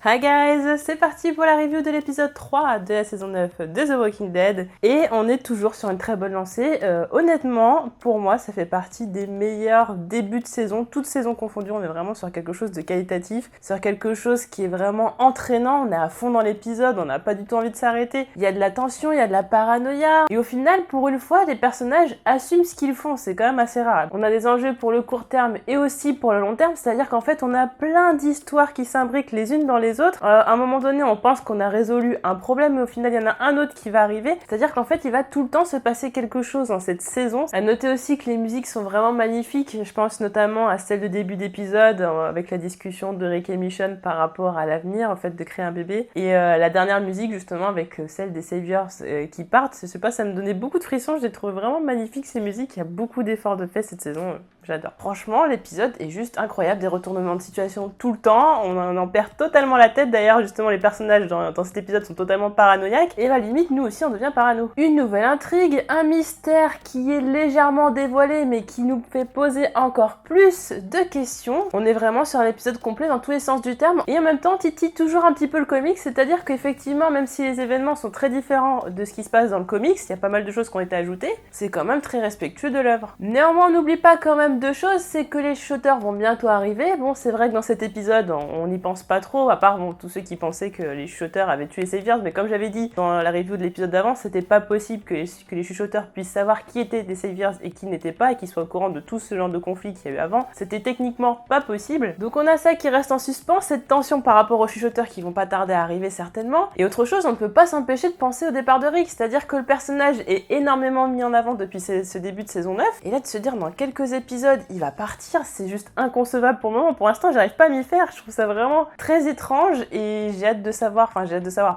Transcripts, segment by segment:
Hi guys, c'est parti pour la review de l'épisode 3 de la saison 9 de The Walking Dead. Et on est toujours sur une très bonne lancée. Honnêtement, pour moi, ça fait partie des meilleurs débuts de saison, toutes saisons confondues. On est vraiment sur quelque chose de qualitatif, sur quelque chose qui est vraiment entraînant. On est à fond dans l'épisode, on n'a pas du tout envie de s'arrêter. Il y a de la tension, il y a de la paranoïa. Et au final, pour une fois, les personnages assument ce qu'ils font. C'est quand même assez rare. On a des enjeux pour le court terme et aussi pour le long terme. C'est-à-dire qu'en fait, on a plein d'histoires qui s'imbriquent les unes dans les autres. À un moment donné, on pense qu'on a résolu un problème, mais au final, il y en a un autre qui va arriver. C'est-à-dire qu'en fait, il va tout le temps se passer quelque chose dans cette saison. À noter aussi que les musiques sont vraiment magnifiques. Je pense notamment à celle de début d'épisode, avec la discussion de Rick et Michonne par rapport à l'avenir, en fait, de créer un bébé. Et la dernière musique, justement, avec celle des Saviors qui partent. Je sais pas, ça me donnait beaucoup de frissons. Je les trouve vraiment magnifiques, ces musiques. Il y a beaucoup d'efforts de fait cette saison. J'adore. Franchement, l'épisode est juste incroyable. Des retournements de situation tout le temps. On en perd totalement la tête. D'ailleurs, justement, les personnages dans cet épisode sont totalement paranoïaques. Et à la limite, nous aussi, on devient parano. Une nouvelle intrigue, un mystère qui est légèrement dévoilé, mais qui nous fait poser encore plus de questions. On est vraiment sur un épisode complet dans tous les sens du terme. Et en même temps, titille toujours un petit peu le comics. C'est-à-dire qu'effectivement, même si les événements sont très différents de ce qui se passe dans le comics, il y a pas mal de choses qui ont été ajoutées, c'est quand même très respectueux de l'œuvre. Néanmoins, on n'oublie pas quand même deux choses, c'est que les shooters vont bientôt arriver. Bon, c'est vrai que dans cet épisode, on n'y pense pas trop, à part tous ceux qui pensaient que les chuchoteurs avaient tué les Saviors, mais comme j'avais dit dans la review de l'épisode d'avant, c'était pas possible que les chuchoteurs puissent savoir qui étaient des Saviors et qui n'étaient pas, et qu'ils soient au courant de tout ce genre de conflit qu'il y a eu avant. C'était techniquement pas possible. Donc on a ça qui reste en suspens, cette tension par rapport aux chuchoteurs qui vont pas tarder à arriver certainement. Et autre chose, on ne peut pas s'empêcher de penser au départ de Rick, c'est-à-dire que le personnage est énormément mis en avant depuis ce début de saison 9, et là de se dire dans quelques épisodes il va partir, c'est juste inconcevable pour le moment. Pour l'instant, j'arrive pas à m'y faire. Je trouve ça vraiment très étrange et j'ai hâte de savoir,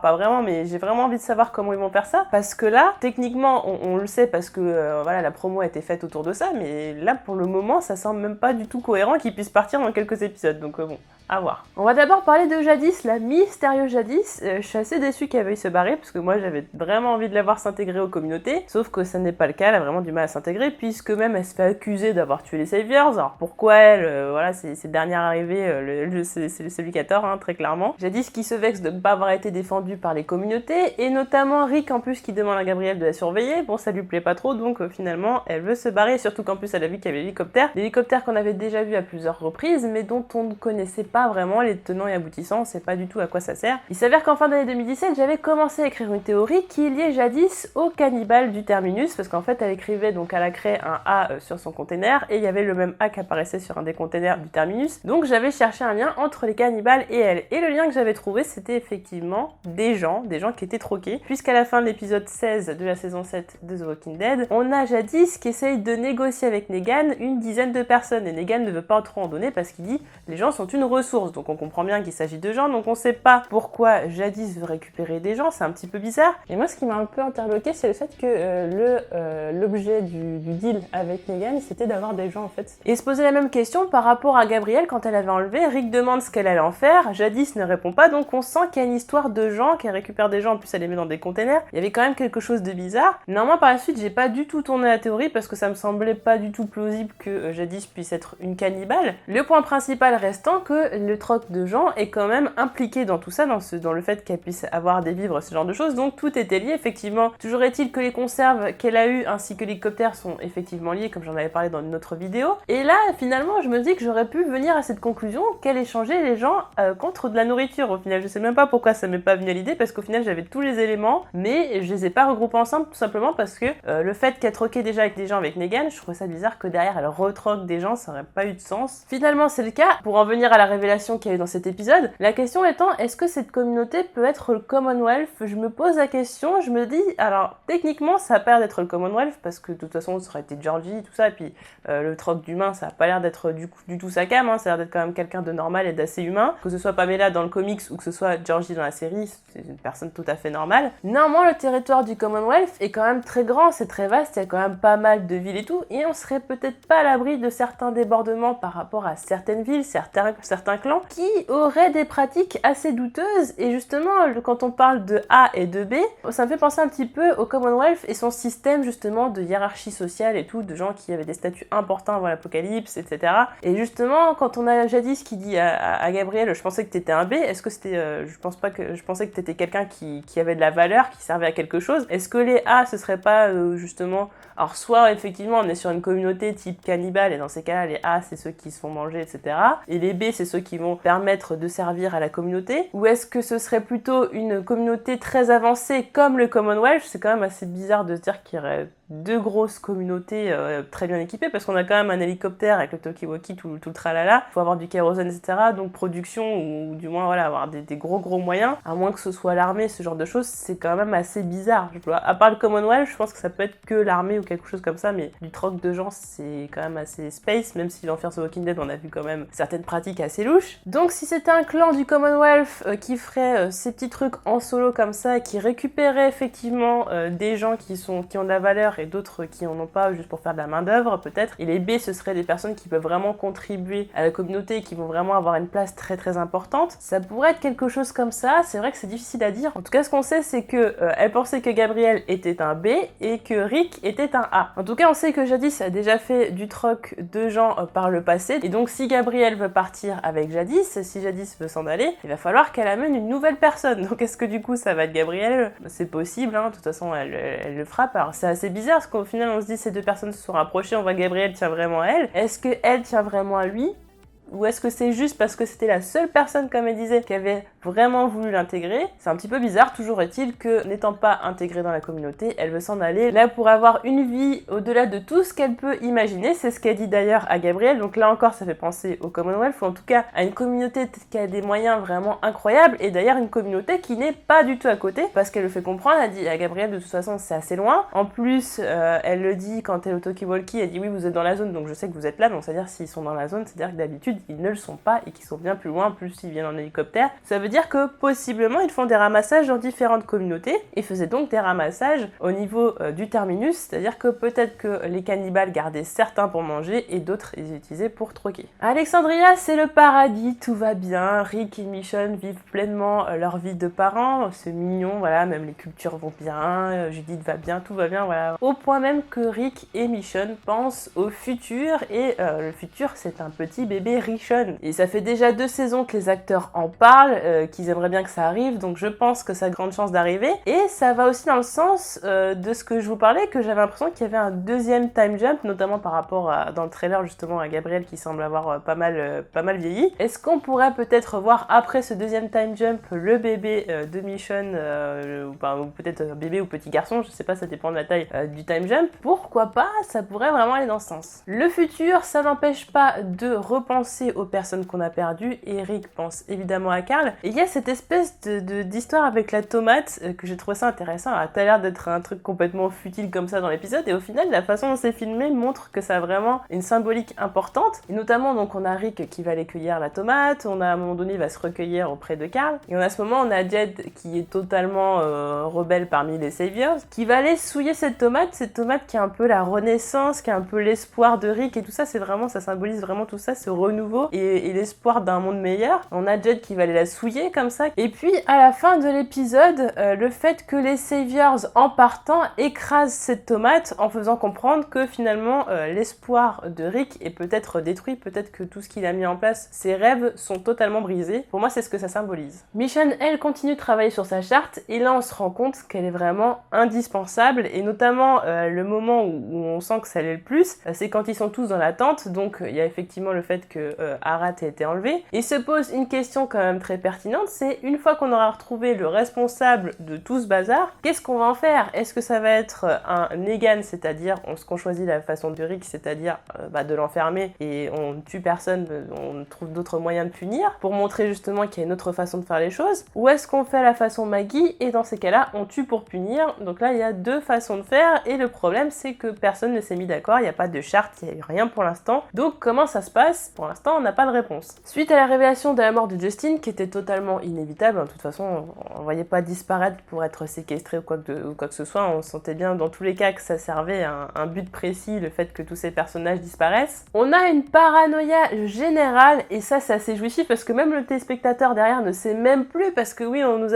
pas vraiment, mais j'ai vraiment envie de savoir comment ils vont faire ça. Parce que là, techniquement, on le sait parce que voilà, la promo a été faite autour de ça, mais là, pour le moment, ça semble même pas du tout cohérent qu'ils puissent partir dans quelques épisodes. Donc bon, à voir. On va d'abord parler de Jadis, la mystérieuse Jadis. Je suis assez déçue qu'elle veuille se barrer parce que moi j'avais vraiment envie de la voir s'intégrer aux communautés. Sauf que ça n'est pas le cas, elle a vraiment du mal à s'intégrer puisque même elle se fait accuser d'avoir tué les Saviors. Alors pourquoi elle voilà, c'est le dernier arrivé, c'est celui qui a tort, hein, très clairement. Jadis qui se vexe de ne pas avoir été défendue par les communautés et notamment Rick en plus qui demande à Gabriel de la surveiller. Bon, ça lui plaît pas trop donc finalement elle veut se barrer, surtout qu'en plus elle a vu qu'il y avait l'hélicoptère. L'hélicoptère qu'on avait déjà vu à plusieurs reprises mais dont on ne connaissait pas vraiment les tenants et aboutissants, on sait pas du tout à quoi ça sert. Il s'avère qu'en fin d'année 2017, j'avais commencé à écrire une théorie qui liait Jadis au cannibale du terminus, parce qu'en fait elle écrivait donc à la craie un A sur son container, et il y avait le même A qui apparaissait sur un des containers du terminus, donc j'avais cherché un lien entre les cannibales et elle. Et le lien que j'avais trouvé, c'était effectivement des gens qui étaient troqués, puisqu'à la fin de l'épisode 16 de la saison 7 de The Walking Dead, on a Jadis qui essaye de négocier avec Negan une dizaine de personnes, et Negan ne veut pas trop en donner parce qu'il dit les gens sont une ressource. Donc on comprend bien qu'il s'agit de gens, donc on sait pas pourquoi Jadis veut récupérer des gens, c'est un petit peu bizarre. Et moi ce qui m'a un peu interloqué, c'est le fait que l'objet du deal avec Negan, c'était d'avoir des gens en fait. Et se poser la même question par rapport à Gabrielle quand elle avait enlevé, Rick demande ce qu'elle allait en faire, Jadis ne répond pas, donc on sent qu'il y a une histoire de gens, qu'elle récupère des gens, en plus elle les met dans des containers. Il y avait quand même quelque chose de bizarre. Néanmoins par la suite, j'ai pas du tout tourné la théorie parce que ça me semblait pas du tout plausible que Jadis puisse être une cannibale. Le point principal restant que le troc de gens est quand même impliqué dans tout ça, dans le fait qu'elle puisse avoir des vivres, ce genre de choses, donc tout était lié effectivement. Toujours est-il que les conserves qu'elle a eues ainsi que l'hélicoptère sont effectivement liés, comme j'en avais parlé dans une autre vidéo. Et là, finalement, je me dis que j'aurais pu venir à cette conclusion qu'elle échangeait les gens contre de la nourriture. Au final, je sais même pas pourquoi ça m'est pas venu à l'idée, parce qu'au final, j'avais tous les éléments, mais je les ai pas regroupés ensemble, tout simplement parce que le fait qu'elle troquait déjà avec des gens avec Negan, je trouvais ça bizarre que derrière elle retroque des gens, ça aurait pas eu de sens. Finalement, c'est le cas. Pour en venir à la révélation qu'il y a eu dans cet épisode, la question étant, est-ce que cette communauté peut être le Commonwealth? Je me pose la question, je me dis, alors techniquement ça a pas l'air d'être le Commonwealth parce que de toute façon ça aurait été Georgie, tout ça, et puis le troc d'humain ça a pas l'air d'être du tout sa cam, hein, ça a l'air d'être quand même quelqu'un de normal et d'assez humain, que ce soit Pamela dans le comics ou que ce soit Georgie dans la série, c'est une personne tout à fait normale. Néanmoins le territoire du Commonwealth est quand même très grand, c'est très vaste, il y a quand même pas mal de villes et tout, et on serait peut-être pas à l'abri de certains débordements par rapport à certaines villes, certains certains clans qui auraient des pratiques assez douteuses. Et justement, quand on parle de A et de B, ça me fait penser un petit peu au Commonwealth et son système justement de hiérarchie sociale et tout, de gens qui avaient des statuts importants avant l'apocalypse, etc. Et justement, quand on a Jadis qui dit à Gabriel, je pensais que t'étais un B, est-ce que c'était, je pensais que t'étais quelqu'un qui avait de la valeur, qui servait à quelque chose. Est-ce que les A, ce serait pas justement, alors soit effectivement on est sur une communauté type cannibale et dans ces cas-là les A c'est ceux qui se font manger, etc. Et les B c'est ceux qui vont permettre de servir à la communauté, ou est-ce que ce serait plutôt une communauté très avancée comme le Commonwealth? C'est quand même assez bizarre de se dire qu'il y aurait deux grosses communautés très bien équipées, parce qu'on a quand même un hélicoptère avec le talkie-walkie, tout le tralala, faut avoir du kérosène, etc. Donc production, ou du moins voilà, avoir des gros moyens, à moins que ce soit l'armée, ce genre de choses, c'est quand même assez bizarre. À part le Commonwealth, je pense que ça peut être que l'armée ou quelque chose comme ça, mais du troc de gens, c'est quand même assez space, même si dans Fear the Walking Dead, on a vu quand même certaines pratiques assez louches. Donc si c'était un clan du Commonwealth qui ferait ces petits trucs en solo comme ça, et qui récupérait effectivement des gens qui ont de la valeur et d'autres qui en ont pas juste pour faire de la main d'œuvre peut-être, et les B ce seraient des personnes qui peuvent vraiment contribuer à la communauté et qui vont vraiment avoir une place très importante, ça pourrait être quelque chose comme ça. C'est vrai que c'est difficile à dire. En tout cas ce qu'on sait c'est que elle pensait que Gabriel était un B et que Rick était un A. En tout cas on sait que Jadis a déjà fait du troc de gens par le passé, et donc si Gabriel veut partir avec Jadis, si Jadis veut s'en aller, il va falloir qu'elle amène une nouvelle personne. Donc est-ce que du coup ça va être Gabriel? C'est possible, hein. De toute façon elle le frappe. Alors c'est assez bizarre parce qu'au final on se dit ces deux personnes se sont rapprochées, on voit Gabriel tient vraiment à elle. Est-ce que elle tient vraiment à lui? Ou est-ce que c'est juste parce que c'était la seule personne, comme elle disait, qui avait vraiment voulu l'intégrer? C'est un petit peu bizarre. Toujours est-il que, n'étant pas intégrée dans la communauté, elle veut s'en aller là pour avoir une vie au-delà de tout ce qu'elle peut imaginer. C'est ce qu'elle dit d'ailleurs à Gabriel. Donc là encore, ça fait penser au Commonwealth, ou en tout cas à une communauté qui a des moyens vraiment incroyables, et d'ailleurs une communauté qui n'est pas du tout à côté, parce qu'elle le fait comprendre. Elle dit à Gabriel, de toute façon, c'est assez loin. En plus, elle le dit quand elle est au talkie-walkie, elle dit oui, vous êtes dans la zone, donc je sais que vous êtes là. Donc c'est-à-dire s'ils sont dans la zone, c'est-à-dire que d'habitude, ils ne le sont pas et qu'ils sont bien plus loin, plus s'ils viennent en hélicoptère. Ça veut dire que possiblement ils font des ramassages dans différentes communautés et faisaient donc des ramassages au niveau du terminus, c'est-à-dire que peut-être que les cannibales gardaient certains pour manger et d'autres les utilisaient pour troquer. Alexandria, c'est le paradis, tout va bien, Rick et Michonne vivent pleinement leur vie de parents, c'est mignon, voilà, même les cultures vont bien, Judith va bien, tout va bien, voilà. Au point même que Rick et Michonne pensent au futur, et le futur c'est un petit bébé Richon. Et ça fait déjà 2 saisons que les acteurs en parlent, qu'ils aimeraient bien que ça arrive, donc je pense que ça a de grandes chances d'arriver. Et ça va aussi dans le sens de ce que je vous parlais, que j'avais l'impression qu'il y avait un deuxième time jump, notamment par rapport à, dans le trailer justement, à Gabriel qui semble avoir pas mal vieilli. Est-ce qu'on pourrait peut-être voir après ce deuxième time jump le bébé de Michonne, ou peut-être bébé ou petit garçon, je sais pas, ça dépend de la taille du time jump. Pourquoi pas, ça pourrait vraiment aller dans ce sens. Le futur, ça n'empêche pas de repenser aux personnes qu'on a perdues. Eric pense évidemment à Carl. Et il y a cette espèce d'histoire avec la tomate que j'ai trouvé ça intéressant. Alors, ça a l'air d'être un truc complètement futile comme ça dans l'épisode, et au final la façon dont c'est filmé montre que ça a vraiment une symbolique importante. Et notamment donc on a Rick qui va aller cueillir la tomate, on a à un moment donné il va se recueillir auprès de Carl, et à ce moment on a Jed qui est totalement rebelle parmi les Saviors, qui va aller souiller cette tomate qui est un peu la renaissance, qui est un peu l'espoir de Rick, et tout ça c'est vraiment, ça symbolise vraiment tout ça, ce renouveau et l'espoir d'un monde meilleur. On a Jed qui va aller la souiller comme ça, et puis à la fin de l'épisode, le fait que les Saviors en partant écrasent cette tomate en faisant comprendre que finalement l'espoir de Rick est peut-être détruit, peut-être que tout ce qu'il a mis en place, ses rêves sont totalement brisés. Pour moi c'est ce que ça symbolise. Michonne elle continue de travailler sur sa charte, et là on se rend compte qu'elle est vraiment indispensable, et notamment le moment où on sent que ça l'est le plus, c'est quand ils sont tous dans la tente. Donc il y a effectivement le fait que Arat a été enlevé, et se pose une question quand même très pertinente, c'est une fois qu'on aura retrouvé le responsable de tout ce bazar, qu'est-ce qu'on va en faire? Est-ce que ça va être un Negan, c'est-à-dire qu'on choisit la façon de Rick, c'est-à-dire de l'enfermer et on ne tue personne, on trouve d'autres moyens de punir pour montrer justement qu'il y a une autre façon de faire les choses, ou est-ce qu'on fait la façon Maggie et dans ces cas-là on tue pour punir? Donc là il y a deux façons de faire, et le problème c'est que personne ne s'est mis d'accord, il n'y a pas de charte, il n'y a rien pour l'instant. Donc comment ça se passe? Pour l'instant l'instant, on n'a pas de réponse. Suite à la révélation de la mort de Justin, qui était totalement inévitable, de toute façon, on ne voyait pas disparaître pour être séquestré ou quoi que ce soit, on sentait bien dans tous les cas que ça servait à un but précis, le fait que tous ces personnages disparaissent. On a une paranoïa générale, et ça c'est assez jouissif parce que même le téléspectateur derrière ne sait même plus, parce que oui, on nous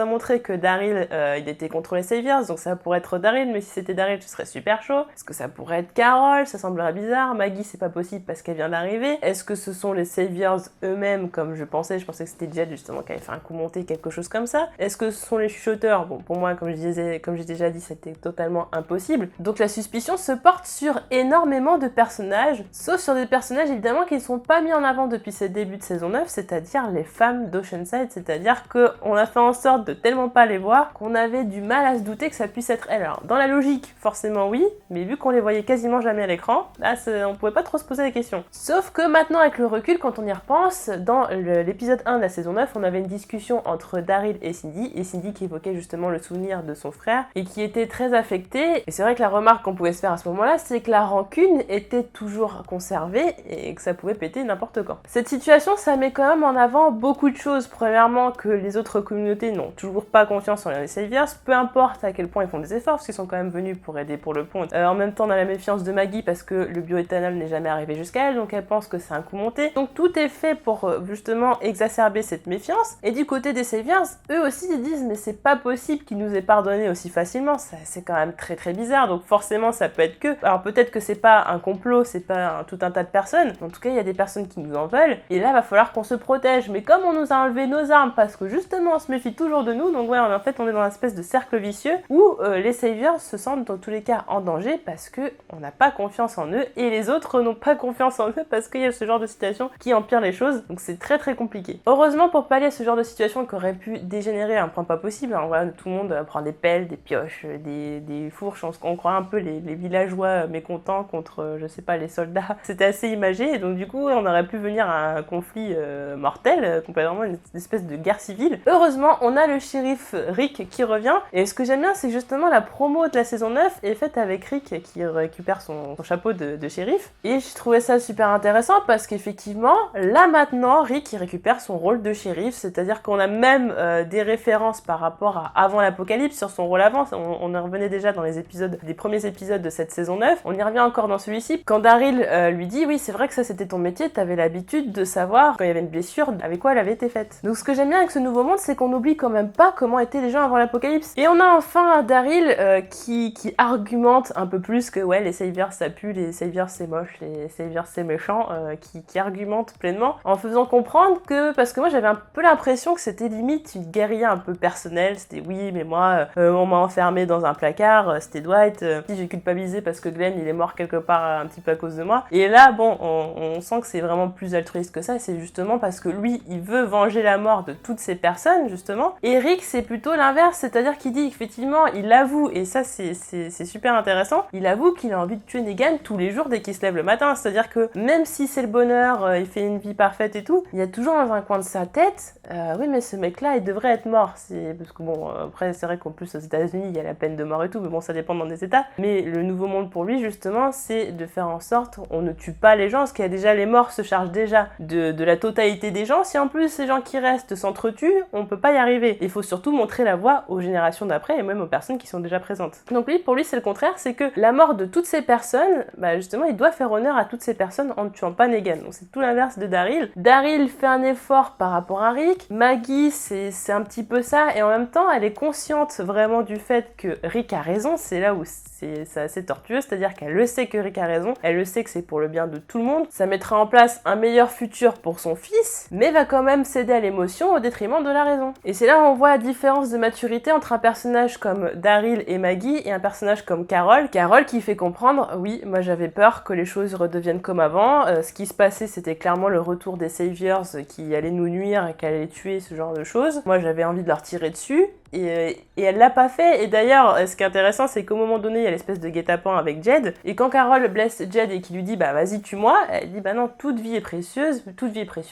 a montré que Daryl, il était contre les Saviors, donc ça pourrait être Daryl, mais si c'était Daryl, ce serait super chaud. Est-ce que ça pourrait être Carol? Ça semblerait bizarre. Maggie, c'est pas possible parce qu'elle vient d'arriver. Est-ce que ce sont les Saviors eux-mêmes, comme je pensais que c'était Jed justement qui avait fait un coup monté, quelque chose comme ça? Est-ce que ce sont les chuchoteurs? Bon, pour moi, comme j'ai déjà dit, c'était totalement impossible. Donc la suspicion se porte sur énormément de personnages, sauf sur des personnages évidemment qui ne sont pas mis en avant depuis ce début de saison 9, c'est-à-dire les femmes d'Oceanside, c'est-à-dire qu'on a fait en sorte de tellement pas les voir qu'on avait du mal à se douter que ça puisse être elles. Alors, dans la logique, forcément oui, mais vu qu'on les voyait quasiment jamais à l'écran, là, on pouvait pas trop se poser la question. Sauf que maintenant, avec le recul, quand on y repense, dans l'épisode 1 de la saison 9, on avait une discussion entre Daryl et Cindy qui évoquait justement le souvenir de son frère, et qui était très affectée, et c'est vrai que la remarque qu'on pouvait se faire à ce moment-là, c'est que la rancune était toujours conservée, et que ça pouvait péter n'importe quand. Cette situation, ça met quand même en avant beaucoup de choses. Premièrement, que les autres communautés n'ont toujours pas confiance en les Saviors, peu importe à quel point ils font des efforts, parce qu'ils sont quand même venus pour aider pour le pont. En même temps, on a la méfiance de Maggie parce que le bioéthanol n'est jamais arrivé jusqu'à elle, donc elle pense que c'est un coup monté. Donc tout est fait pour justement exacerber cette méfiance. Et du côté des Saviors, eux aussi ils disent mais c'est pas possible qu'il nous ait pardonné aussi facilement, c'est quand même très très bizarre. Donc forcément ça peut être que, alors peut-être que c'est pas un complot, c'est pas tout un tas de personnes, en tout cas il y a des personnes qui nous en veulent, et là va falloir qu'on se protège. Mais comme on nous a enlevé nos armes parce que justement on se méfie toujours de nous, donc ouais, en fait on est dans une espèce de cercle vicieux où les Saviors se sentent dans tous les cas en danger parce que on n'a pas confiance en eux, et les autres n'ont pas confiance en eux parce qu'il y a ce genre de situation qui empire les choses, donc c'est très très compliqué. Heureusement, pour pallier à ce genre de situation qui aurait pu dégénérer à un point pas possible, hein, voilà, tout le monde prend des pelles, des pioches, des fourches, on croit un peu les villageois mécontents contre, je sais pas, les soldats. C'était assez imagé, et donc du coup on aurait pu venir à un conflit mortel, complètement une espèce de guerre civile. Heureusement, on a le shérif Rick qui revient, et ce que j'aime bien, c'est justement la promo de la saison 9 est faite avec Rick qui récupère son chapeau de shérif, et je trouvais ça super intéressant parce qu'effectivement, là maintenant, Rick il récupère son rôle de shérif, c'est-à-dire qu'on a même des références par rapport à avant l'apocalypse sur son rôle avant. On en revenait déjà dans des premiers épisodes de cette saison 9, on y revient encore dans celui-ci, quand Daryl lui dit oui c'est vrai que ça c'était ton métier, t'avais l'habitude de savoir quand il y avait une blessure avec quoi elle avait été faite. Donc ce que j'aime bien avec ce nouveau monde, c'est qu'on n'oublie quand même pas comment étaient les gens avant l'apocalypse. Et on a enfin Daryl qui argumente un peu plus que ouais les Saviors ça pue, les Saviors c'est moche, les Saviors c'est méchant, qui argumente pleinement en faisant comprendre que, parce que moi j'avais un peu l'impression que c'était limite une guérilla un peu personnelle, c'était oui mais moi on m'a enfermé dans un placard, c'était Dwight, si j'ai culpabilisé parce que Glenn il est mort quelque part un petit peu à cause de moi, et là bon on sent que c'est vraiment plus altruiste que ça, c'est justement parce que lui il veut venger la mort de toutes ces personnes justement. Et Rick c'est plutôt l'inverse, c'est-à-dire qu'il dit effectivement, il avoue, et ça c'est super intéressant, il avoue qu'il a envie de tuer Negan tous les jours dès qu'il se lève le matin, c'est-à-dire que même si c'est le bonheur, il fait une vie parfaite et tout, il y a toujours dans un coin de sa tête, oui mais ce mec là il devrait être mort, parce que bon après c'est vrai qu'en plus aux États-Unis il y a la peine de mort et tout, mais bon ça dépend dans des états, mais le nouveau monde pour lui justement c'est de faire en sorte on ne tue pas les gens, parce qu'il y a déjà les morts se chargent déjà de la totalité des gens, si en plus ces gens qui restent s'entretuent, on peut pas y arriver. Il faut surtout montrer la voie aux générations d'après et même aux personnes qui sont déjà présentes. Donc lui, pour lui c'est le contraire, c'est que la mort de toutes ces personnes, bah justement il doit faire honneur à toutes ces personnes en ne tuant pas Negan. Donc c'est tout l'inverse de Daryl. Daryl fait un effort par rapport à Rick, Maggie c'est un petit peu ça, et en même temps elle est consciente vraiment du fait que Rick a raison, c'est là où c'est assez tortueux, c'est-à-dire qu'elle le sait que Rick a raison, elle le sait que c'est pour le bien de tout le monde, ça mettra en place un meilleur futur pour son fils, mais va quand même céder à l'émotion au détriment de la raison. Et c'est là où on voit la différence de maturité entre un personnage comme Daryl et Maggie et un personnage comme Carol. Carol qui fait comprendre, oui, moi j'avais peur que les choses redeviennent comme avant, ce qui se passait c'était clairement le retour des Saviors qui allaient nous nuire et qui allaient tuer, ce genre de choses. Moi j'avais envie de leur tirer dessus, et elle l'a pas fait. Et d'ailleurs, ce qui est intéressant, c'est qu'au moment donné, il y a l'espèce de guet-apens avec Jed, et quand Carol blesse Jed et qui lui dit bah vas-y tue-moi, elle dit bah non, toute vie est précieuse,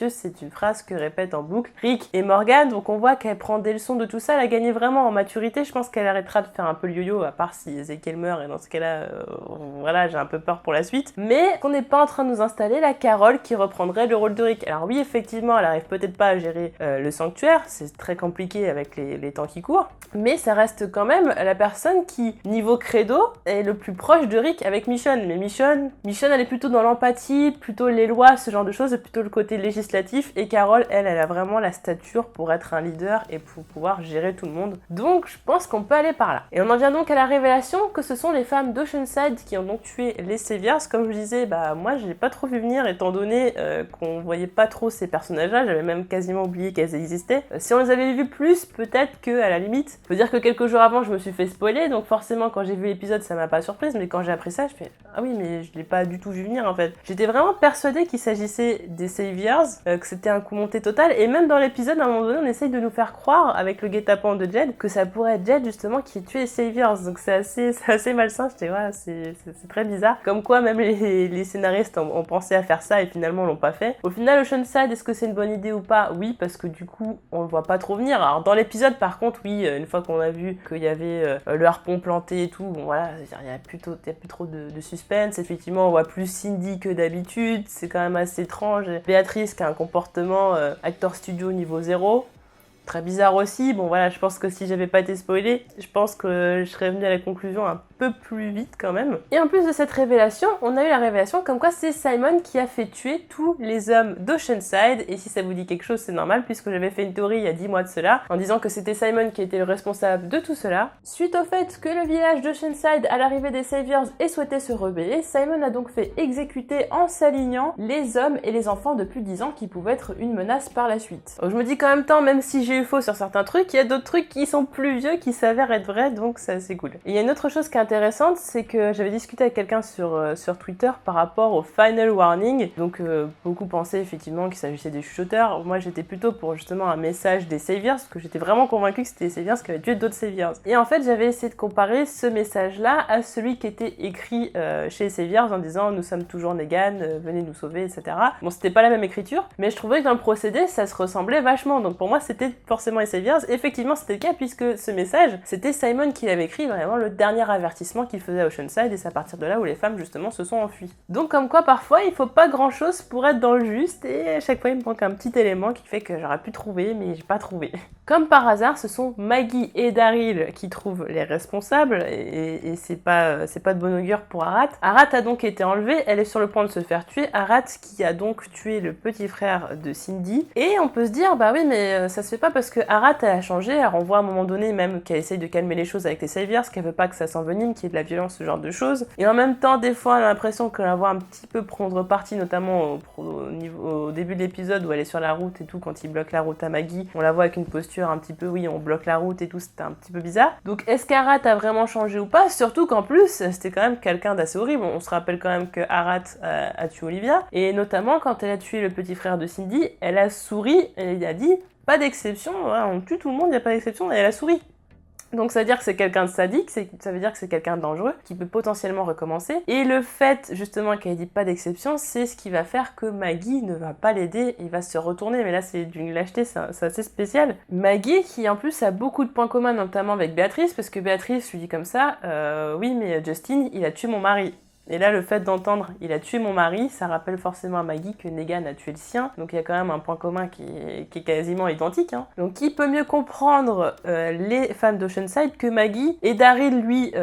c'est une phrase que répète en boucle Rick et Morgan. Donc on voit qu'elle prend des leçons de tout ça, elle a gagné vraiment en maturité. Je pense qu'elle arrêtera de faire un peu le yo-yo, à part si Ezekiel meurt, et dans ce cas-là, voilà, j'ai un peu peur pour la suite. Mais qu'on n'est pas en train de nous installer là Carol qui reprendrait le rôle de Rick. Alors oui, effectivement, elle arrive peut-être pas à gérer le sanctuaire, c'est très compliqué avec les temps qui courent, mais ça reste quand même la personne qui, niveau credo, est le plus proche de Rick avec Michonne. Mais Michonne, elle est plutôt dans l'empathie, plutôt les lois, ce genre de choses, plutôt le côté législatif, et Carol, elle a vraiment la stature pour être un leader et pour pouvoir gérer tout le monde. Donc je pense qu'on peut aller par là. Et on en vient donc à la révélation que ce sont les femmes d'Oceanside qui ont donc tué les Saviors. Comme je disais, moi je l'ai pas trop vu venir étant donné qu'on voyait pas trop ces personnages-là, j'avais même quasiment oublié qu'elles existaient. Si on les avait vus plus, peut-être que à la limite, faut dire que quelques jours avant je me suis fait spoiler, donc forcément quand j'ai vu l'épisode ça m'a pas surprise, mais quand j'ai appris ça je fais ah oui mais je l'ai pas du tout vu venir en fait. J'étais vraiment persuadée qu'il s'agissait des Saviors, que c'était un coup monté total, et même dans l'épisode à un moment donné on essaye de nous faire croire avec le guet-apens de Jed que ça pourrait être Jed justement qui tuait les Saviors, donc c'est assez malsain. J'étais ouais c'est très bizarre, comme quoi même les scénaristes ont pensé à faire ça et finalement l'ont pas fait. Au final Oceanside, est-ce que c'est une bonne idée ou pas? Oui, parce que du coup on le voit pas trop venir. Alors dans l'épisode par contre oui, une fois qu'on a vu qu'il y avait le harpon planté et tout, bon voilà, il y a plus trop de suspense. Effectivement on voit plus Cindy que d'habitude, c'est quand même assez étrange. Béatrice qui a un comportement acteur studio niveau 0, très bizarre aussi. Bon voilà, je pense que si j'avais pas été spoilée, je pense que je serais venue à la conclusion un peu plus vite quand même. Et en plus de cette révélation, on a eu la révélation comme quoi c'est Simon qui a fait tuer tous les hommes d'Oceanside, et si ça vous dit quelque chose c'est normal puisque j'avais fait une théorie il y a 10 mois de cela en disant que c'était Simon qui était le responsable de tout cela. Suite au fait que le village d'Oceanside à l'arrivée des Saviors ait souhaité se rebeller, Simon a donc fait exécuter en s'alignant les hommes et les enfants de plus de 10 ans qui pouvaient être une menace par la suite. Donc, je me dis qu'en même temps, même si j'ai eu faux sur certains trucs, il y a d'autres trucs qui sont plus vieux qui s'avèrent être vrais, donc c'est assez cool. Et il y a une autre chose qui est intéressante, c'est que j'avais discuté avec quelqu'un sur Twitter par rapport au Final Warning. Donc beaucoup pensaient effectivement qu'il s'agissait des chuchoteurs. Moi j'étais plutôt pour justement un message des Saviors, parce que j'étais vraiment convaincue que c'était les Saviors qui avaient tué d'autres Saviors. Et en fait j'avais essayé de comparer ce message-là à celui qui était écrit chez les Saviors en disant nous sommes toujours Negan, venez nous sauver, etc. Bon c'était pas la même écriture, mais je trouvais que dans le procédé ça se ressemblait vachement. Donc pour moi c'était forcément les Saviors. Effectivement c'était le cas puisque ce message c'était Simon qui l'avait écrit, vraiment le dernier avertissement qu'il faisait à Oceanside, et c'est à partir de là où les femmes justement se sont enfuies. Donc comme quoi parfois il faut pas grand chose pour être dans le juste, et à chaque fois il me manque un petit élément qui fait que j'aurais pu trouver mais j'ai pas trouvé. Comme par hasard ce sont Maggie et Daryl qui trouvent les responsables, et c'est pas de bon augure pour Arat. Arat a donc été enlevée, elle est sur le point de se faire tuer, Arat qui a donc tué le petit frère de Cindy, et on peut se dire bah oui mais ça se fait pas parce que Arat a changé, elle renvoie à un moment donné même qu'elle essaye de calmer les choses avec les Saviors, qu'elle veut pas que ça s'envenime, qu'il y ait de la violence, ce genre de choses. Et en même temps, des fois, on a l'impression qu'elle la voit un petit peu prendre parti, notamment au début de l'épisode où elle est sur la route et tout, quand il bloque la route à Maggie, on la voit avec une posture un petit peu, oui, on bloque la route et tout, c'était un petit peu bizarre. Donc, est-ce qu'Arat a vraiment changé ou pas? Surtout qu'en plus, c'était quand même quelqu'un d'assez horrible. On se rappelle quand même que Arat a tué Olivia, et notamment quand elle a tué le petit frère de Cindy, elle a souri, elle a dit pas d'exception, on tue tout le monde, il n'y a pas d'exception, et elle a souri. Donc ça veut dire que c'est quelqu'un de sadique, ça veut dire que c'est quelqu'un de dangereux, qui peut potentiellement recommencer. Et le fait justement qu'elle dit pas d'exception, c'est ce qui va faire que Maggie ne va pas l'aider, il va se retourner, mais là c'est d'une lâcheté, c'est assez spécial. Maggie qui en plus a beaucoup de points communs, notamment avec Béatrice, parce que Béatrice lui dit comme ça, oui mais Justin, il a tué mon mari. Et là, le fait d'entendre « il a tué mon mari », ça rappelle forcément à Maggie que Negan a tué le sien. Donc il y a quand même un point commun qui est quasiment identique. Hein. Donc qui peut mieux comprendre les femmes d'Oceanside que Maggie? Et Daryl, lui,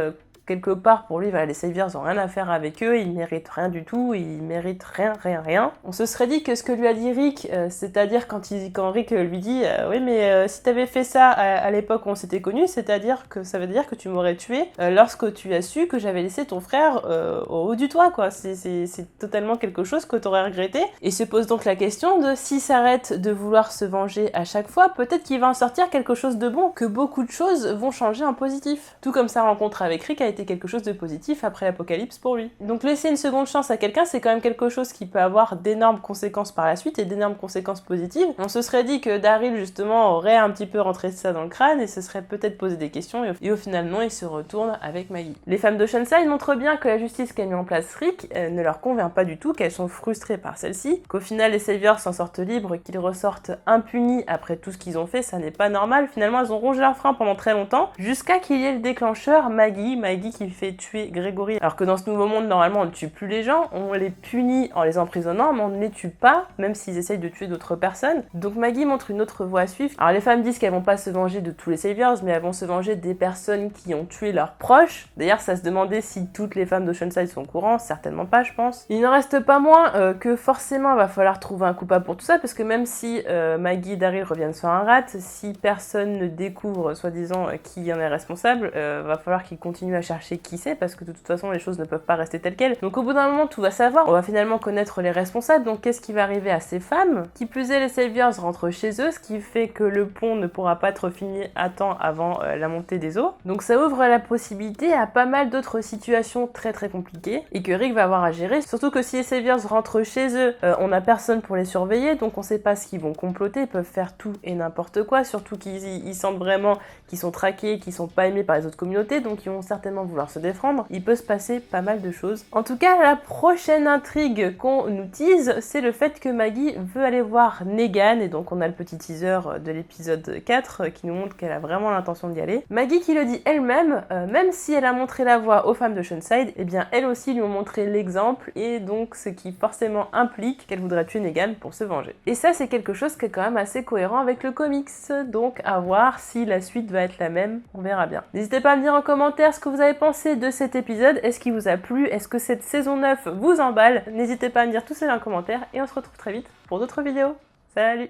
quelque part, pour lui, les Saviors n'ont rien à faire avec eux, ils méritent rien du tout, ils méritent rien. On se serait dit que ce que lui a dit Rick, c'est-à-dire quand Rick lui dit oui mais si t'avais fait ça à l'époque où on s'était connus, c'est-à-dire que ça veut dire que tu m'aurais tué lorsque tu as su que j'avais laissé ton frère au haut du toit, quoi. C'est totalement quelque chose que t'aurais regretté. Et se pose donc la question de s'il s'arrête de vouloir se venger à chaque fois, peut-être qu'il va en sortir quelque chose de bon, que beaucoup de choses vont changer en positif. Tout comme sa rencontre avec Rick a été quelque chose de positif après l'apocalypse pour lui. Donc laisser une seconde chance à quelqu'un, c'est quand même quelque chose qui peut avoir d'énormes conséquences par la suite et d'énormes conséquences positives. On se serait dit que Daryl justement aurait un petit peu rentré ça dans le crâne et se serait peut-être posé des questions, et au final non, il se retourne avec Maggie. Les femmes d'Oceanside montrent bien que la justice qu'a mis en place Rick ne leur convient pas du tout, qu'elles sont frustrées par celle-ci, qu'au final les Saviors s'en sortent libres, qu'ils ressortent impunis après tout ce qu'ils ont fait, ça n'est pas normal. Finalement elles ont rongé leurs freins pendant très longtemps, jusqu'à qu'il y ait le déclencheur Maggie Maggie qui fait tuer Gregory. Alors que dans ce nouveau monde, normalement, on ne tue plus les gens, on les punit en les emprisonnant, mais on ne les tue pas, même s'ils essayent de tuer d'autres personnes. Donc Maggie montre une autre voie à suivre. Alors les femmes disent qu'elles vont pas se venger de tous les Saviors, mais elles vont se venger des personnes qui ont tué leurs proches. D'ailleurs, ça se demandait si toutes les femmes d'Oceanside sont au courant, certainement pas, je pense. Il n'en reste pas moins que forcément, il va falloir trouver un coupable pour tout ça, parce que même si Maggie et Daryl reviennent sur un rat, si personne ne découvre, soi-disant, qui en est responsable, va falloir qu'ils continuent à chercher qui c'est, parce que de toute façon, les choses ne peuvent pas rester telles quelles. Donc au bout d'un moment, tout va savoir. On va finalement connaître les responsables, donc qu'est-ce qui va arriver à ces femmes? Qui plus est, les Saviors rentrent chez eux, ce qui fait que le pont ne pourra pas être fini à temps avant la montée des eaux. Donc ça ouvre la possibilité à pas mal d'autres situations très compliquées, et que Rick va avoir à gérer, surtout que si les Saviors rentrent chez eux, on n'a personne pour les surveiller, donc on sait pas ce qu'ils vont comploter, ils peuvent faire tout et n'importe quoi, surtout qu'ils sentent vraiment qu'ils sont traqués, qu'ils sont pas aimés par les autres communautés, donc ils vont certainement vouloir se défendre. Il peut se passer pas mal de choses. En tout cas, la prochaine intrigue qu'on nous tease, c'est le fait que Maggie veut aller voir Negan, et donc on a le petit teaser de l'épisode 4 qui nous montre qu'elle a vraiment l'intention d'y aller. Maggie qui le dit elle-même, même si elle a montré la voie aux femmes d'Oceanside, eh bien elles aussi lui ont montré l'exemple, et donc ce qui forcément implique qu'elle voudrait tuer Negan pour se venger. Et ça, c'est quelque chose qui est quand même assez cohérent avec le comics, donc à voir si la suite va être la même, on verra bien. N'hésitez pas à me dire en commentaire ce que vous avez pensé de cet épisode, est-ce qu'il vous a plu, est-ce que cette saison 9 vous emballe? N'hésitez pas à me dire tout ça en commentaire, et on se retrouve très vite pour d'autres vidéos. Salut!